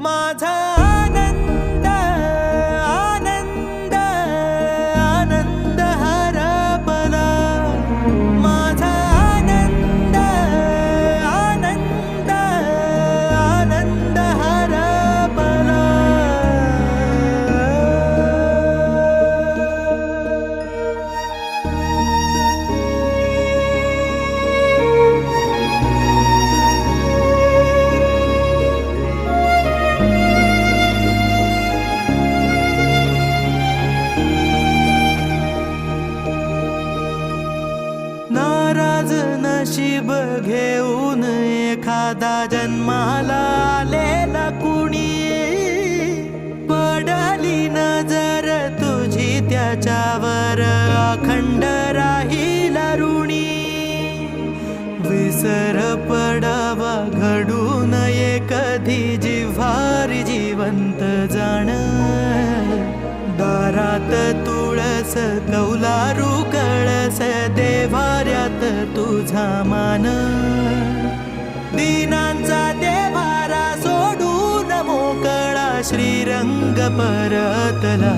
माझा आनंद आनंद आनंद हरपला, माझा आनंद आनंद आनंद हरपला. नाराज नशीब घेऊन एखादा जन्माला आलेला कुणी, पडली नजर तुझी त्याच्यावर अखंड राहील ऋणी. विसर पडावा घडू नये कधी जिव्हारी जिवंत जाण, दारात तुळस कौलारू कळस देवाऱ्यात तुझा मान. दीनांचा देवारा सोडून मोकळा श्रीरंग परतला.